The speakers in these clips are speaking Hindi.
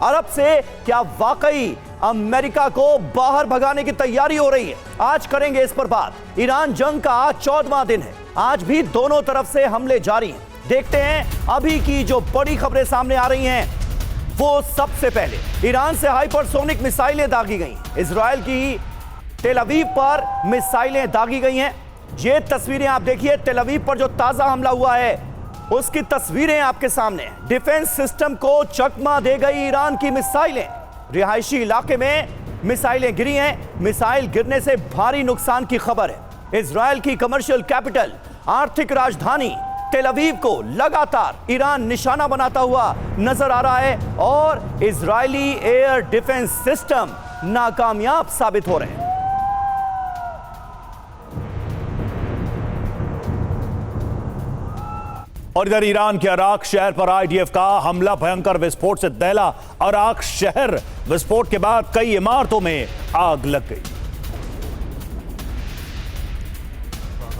अरब से क्या वाकई अमेरिका को बाहर भगाने की तैयारी हो रही है? आज करेंगे इस पर बात। ईरान जंग का 14वां दिन है, आज भी दोनों तरफ से हमले जारी हैं। देखते हैं अभी की जो बड़ी खबरें सामने आ रही हैं। वो सबसे पहले ईरान से हाइपरसोनिक मिसाइलें दागी गई, इजराइल की तेल अवीव पर मिसाइलें दागी गई हैं। ये तस्वीरें आप देखिए, तेल अवीव पर जो ताजा हमला हुआ है उसकी तस्वीरें आपके सामने। डिफेंस सिस्टम को चकमा दे गई ईरान की मिसाइलें। रिहायशी इलाके में मिसाइलें गिरी हैं। मिसाइल गिरने से भारी नुकसान की खबर है। इजराइल की कमर्शियल कैपिटल, आर्थिक राजधानी तेल अवीव को लगातार ईरान निशाना बनाता हुआ नजर आ रहा है और इजरायली एयर डिफेंस सिस्टम नाकामयाब साबित हो रहे हैं। और इधर ईरान के अराक शहर पर आईडीएफ का हमला भयंकर विस्फोट से दहला। अराक शहर, विस्फोट के बाद कई इमारतों में आग लग गई।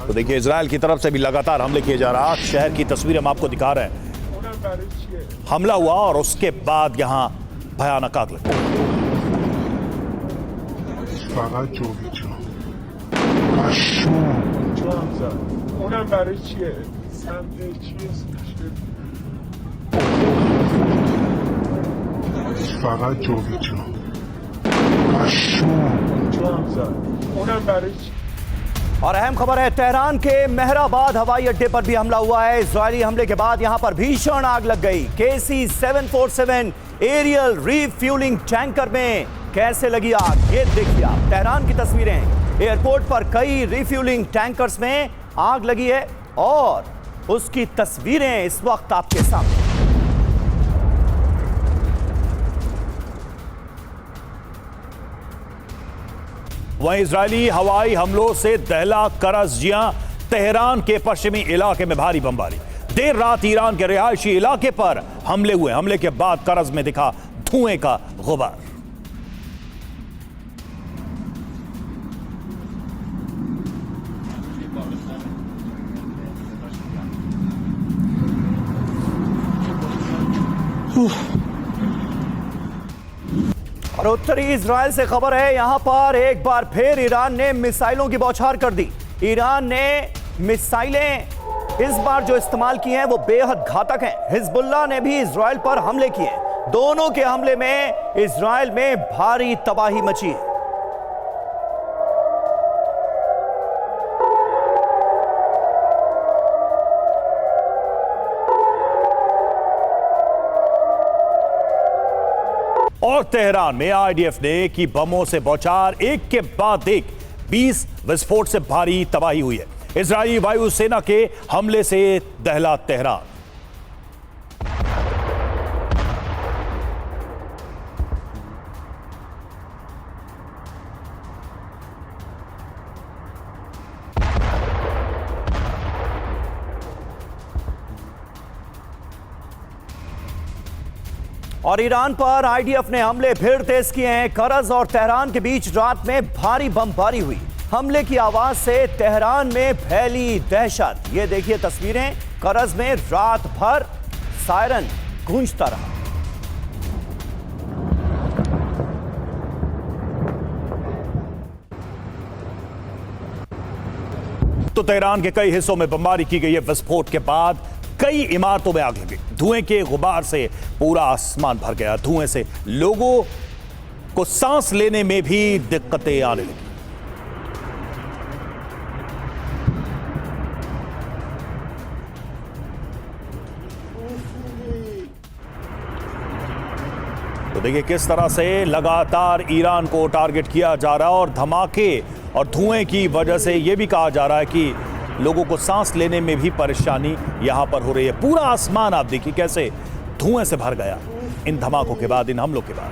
तो देखिए, इजराइल की तरफ से भी लगातार हमले किए जा रहे हैं। अराक शहर की तस्वीर हम आपको दिखा रहे हैं। हमला हुआ और उसके बाद यहां भयानक आग लग गई। और अहम खबर है, तेहरान के मेहराबाद हवाई अड्डे पर भी हमला हुआ है। इजरायली हमले के बाद यहां पर भीषण आग लग गई। KC-747 एरियल रिफ्यूलिंग टैंकर में कैसे लगी आग, ये देखिए आप। तेहरान की तस्वीरें। एयरपोर्ट पर कई रिफ्यूलिंग टैंकर्स में आग लगी है और उसकी तस्वीरें इस वक्त आपके सामने। वहीं इजरायली हवाई हमलों से दहला करज़िया। तेहरान के पश्चिमी इलाके में भारी बमबारी। देर रात ईरान के रिहायशी इलाके पर हमले हुए। हमले के बाद करज़ में दिखा धुएं का गुबार। और उत्तरी इजराइल से खबर है, यहां पर एक बार फिर ईरान ने मिसाइलों की बौछार कर दी। ईरान ने मिसाइलें इस बार जो इस्तेमाल की हैं वो बेहद घातक हैं। हिजबुल्लाह ने भी इजराइल पर हमले किए। दोनों के हमले में इजराइल में भारी तबाही मची है। और तेहरान में आईडीएफ ने की बमों से बौछार, एक के बाद एक 20 विस्फोट से भारी तबाही हुई है। इजरायली वायुसेना के हमले से दहला तेहरान। और ईरान पर आईडीएफ ने हमले फिर तेज किए हैं। करज़ और तेहरान के बीच रात में भारी बमबारी हुई। हमले की आवाज से तेहरान में फैली दहशत। ये देखिए तस्वीरें। करज़ में रात भर सायरन गूंजता रहा। तो तेहरान के कई हिस्सों में बमबारी की गई है। विस्फोट के बाद कई इमारतों में आग लगी। धुएं के गुबार से पूरा आसमान भर गया। धुएं से लोगों को सांस लेने में भी दिक्कतें आने लगी। तो देखिए किस तरह से लगातार ईरान को टारगेट किया जा रहा है और धमाके और धुएं की वजह से यह भी कहा जा रहा है कि लोगों को सांस लेने में भी परेशानी यहां पर हो रही है। पूरा आसमान आप देखिए कैसे धुएं से भर गया इन धमाकों के बाद, इन हमलों के बाद।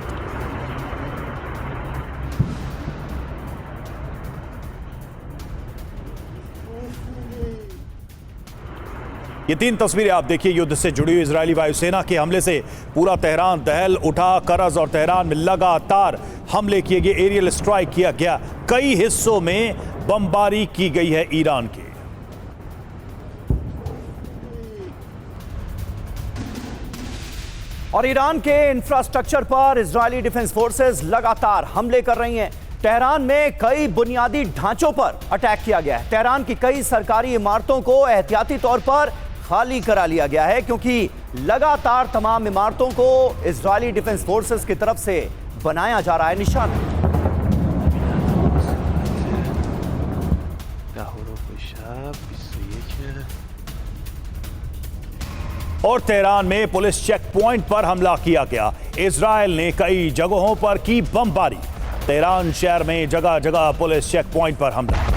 ये 3 तस्वीरें आप देखिए युद्ध से जुड़ी हुई। इजरायली वायुसेना के हमले से पूरा तेहरान दहल उठा। करज़ और तेहरान में लगातार हमले किए गए, एरियल स्ट्राइक किया गया। कई हिस्सों में बमबारी की गई है ईरान की। और ईरान के इंफ्रास्ट्रक्चर पर इजरायली डिफेंस फोर्सेस लगातार हमले कर रही हैं। तेहरान में कई बुनियादी ढांचों पर अटैक किया गया है। तेहरान की कई सरकारी इमारतों को एहतियाती तौर पर खाली करा लिया गया है, क्योंकि लगातार तमाम इमारतों को इजरायली डिफेंस फोर्सेस की तरफ से बनाया जा रहा है निशाना। और तेहरान में पुलिस चेक पॉइंट पर हमला किया गया। इजरायल ने कई जगहों पर की बमबारी। तेहरान शहर में जगह जगह पुलिस चेक पॉइंट पर हमला।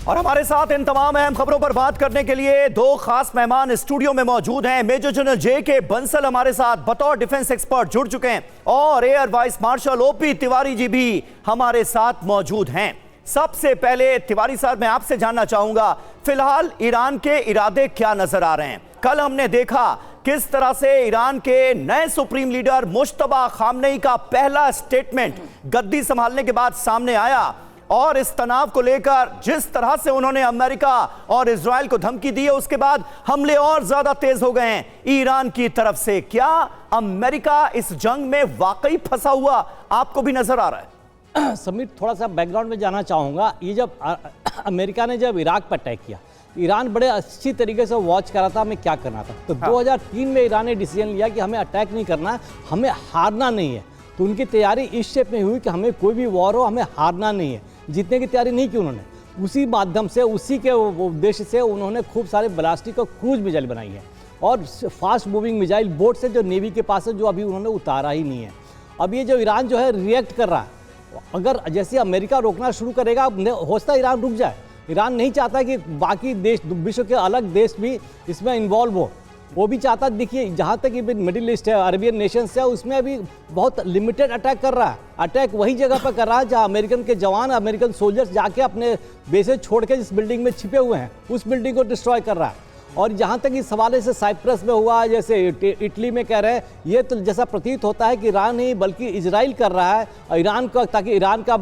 और हमारे साथ इन तमाम अहम खबरों पर बात करने के लिए दो खास मेहमान स्टूडियो में मौजूद हैं। Major general JK. बंसल हमारे साथ बतौर डिफेंस एक्सपर्ट जुड़ चुके हैं और air vice marshal O P. Tiwari ji भी हमारे साथ मौजूद हैं। सबसे पहले तिवारी साहब, मैं आपसे जानना चाहूंगा, फिलहाल ईरान के इरादे क्या नजर आ रहे हैं? कल हमने देखा किस तरह से ईरान के नए सुप्रीम लीडर मुश्तबा खामनेई का पहला स्टेटमेंट गद्दी संभालने के बाद सामने आया और इस तनाव को लेकर जिस तरह से उन्होंने अमेरिका और इजराइल को धमकी दी है, उसके बाद हमले और ज्यादा तेज हो गए हैं ईरान की तरफ से। क्या अमेरिका इस जंग में वाकई फंसा हुआ आपको भी नजर आ रहा है? समीर, थोड़ा सा बैकग्राउंड में जाना चाहूँगा। ये जब अमेरिका ने जब इराक पर अटैक किया, ईरान बड़े अच्छी तरीके से वॉच कर रहा था हमें क्या करना था। तो 2003 में ईरान ने डिसीजन लिया कि हमें अटैक नहीं करना है, हमें हारना नहीं है। तो उनकी तैयारी इस शेप में हुई कि हमें कोई भी वॉर हो, हमें हारना नहीं है। जीतने की तैयारी नहीं की उन्होंने। उसी माध्यम से, उसी के उद्देश्य से उन्होंने खूब सारे बैलिस्टिक और क्रूज मिसाइल बनाई है और फास्ट मूविंग मिसाइल बोट से जो नेवी के पास है, जो अभी उन्होंने उतारा ही नहीं है। अब ये जो ईरान जो है रिएक्ट कर रहा है, अगर जैसे अमेरिका रोकना शुरू करेगा, हो सकता है ईरान रुक जाए। ईरान नहीं चाहता कि बाकी देश, विश्व के अलग देश भी इसमें इन्वॉल्व हो। वो भी चाहता, देखिए जहाँ तक ये मिडिल ईस्ट है, अरेबियन नेशंस है, उसमें अभी बहुत लिमिटेड अटैक कर रहा है। अटैक वही जगह पर कर रहा है जहाँ अमेरिकन के जवान, अमेरिकन सोल्जर्स जाके अपने बेसेस छोड़ के जिस बिल्डिंग में छिपे हुए हैं, उस बिल्डिंग को डिस्ट्रॉय कर रहा है। और जहाँ तक इस हवाले से साइप्रस में हुआ, जैसे इटली में कह रहे हैं, ये तो जैसा प्रतीत होता है कि ईरान नहीं बल्कि इजराइल कर रहा है ईरान का, ताकि ईरान का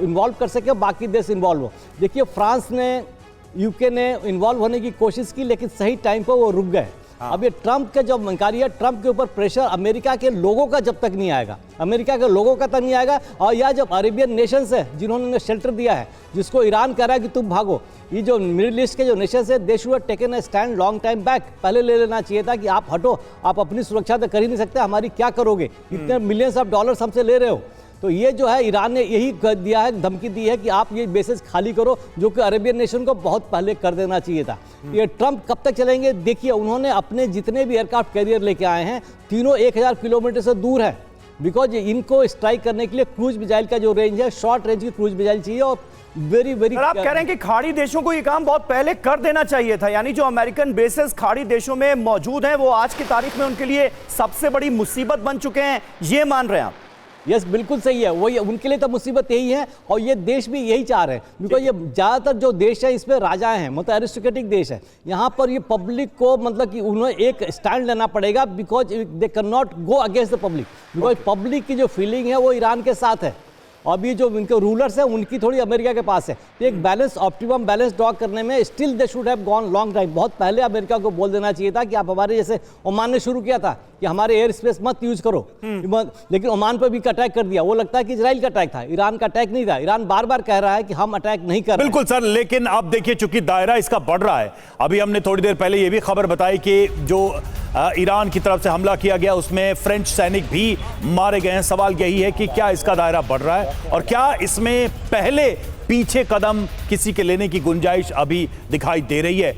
इन्वॉल्व कर सके, बाकी देश इन्वॉल्व हो। देखिए फ्रांस ने, यूके ने इन्वॉल्व होने की कोशिश की, लेकिन सही टाइम पर वो रुक गए। अब ये ट्रंप के जब मंकारी है, ट्रंप के ऊपर प्रेशर अमेरिका के लोगों का जब तक नहीं आएगा, अमेरिका के लोगों का तक नहीं आएगा, और या जब अरेबियन नेशंस है जिन्होंने शेल्टर दिया है, जिसको ईरान कह रहा है कि तुम भागो, ये जो मिडिल ईस्ट के जो नेशंस है, they should have taken a stand long time back. पहले ले लेना चाहिए था कि आप हटो, आप अपनी सुरक्षा तो कर ही नहीं सकते, हमारी क्या करोगे, इतने मिलियंस ऑफ डॉलर्स हमसे ले रहे हो। तो ये जो है ईरान ने यही दिया है, धमकी दी है कि आप ये बेसेस खाली करो, जो कि अरेबियन नेशन को बहुत पहले कर देना चाहिए था। ये ट्रंप कब तक चलेंगे? देखिए उन्होंने अपने जितने भी एयरक्राफ्ट कैरियर लेके आए हैं, तीनों 1000 किलोमीटर से दूर है, बिकॉज इनको स्ट्राइक करने के लिए क्रूज मिसाइल का जो रेंज है, शॉर्ट रेंज की क्रूज मिसाइल चाहिए। और वेरी वेरी, आप कह रहे हैं कि खाड़ी देशों को ये काम बहुत पहले कर देना चाहिए था, यानी जो अमेरिकन बेसेस खाड़ी देशों में मौजूद हैं, वो आज की तारीख में उनके लिए सबसे बड़ी मुसीबत बन चुके हैं, ये मान रहे हैं आप? यस, बिल्कुल सही है। वही उनके लिए तो मुसीबत यही है, और ये देश भी यही चाह रहे हैं, बिकॉज ये ज़्यादातर जो देश है इसमें राजाएं हैं, मतलब एरिस्टोक्रेटिक देश है। यहाँ पर ये पब्लिक को, मतलब कि उन्हें एक स्टैंड लेना पड़ेगा, because they can not go against the public, because public की जो फीलिंग है वो ईरान के साथ है। अभी जो इनके रूलर्स हैं उनकी थोड़ी अमेरिका के पास है। तो एक बैलेंस, ऑप्टिमम बैलेंस ड्रॉ करने में still they should have gone long time. बहुत पहले अमेरिका को बोल देना चाहिए था कि आप हमारे, जैसे ओमान ने शुरू किया था कि हमारे एयर स्पेस मत यूज करो, लेकिन ओमान पर भी अटैक कर दिया। वो लगता है कि इजराइल का अटैक था, ईरान का अटैक नहीं था। ईरान बार बार कह रहा है कि हम अटैक नहीं कर रहे। बिल्कुल सर, लेकिन अब देखिए चूंकि दायरा इसका बढ़ रहा है, अभी हमने थोड़ी देर पहले ये भी खबर बताई कि जो ईरान की तरफ से हमला किया गया उसमें फ्रेंच सैनिक भी मारे गए हैं। सवाल यही है कि क्या इसका दायरा बढ़ रहा है और क्या इसमें पहले पीछे कदम किसी के लेने की गुंजाइश अभी दिखाई दे रही है?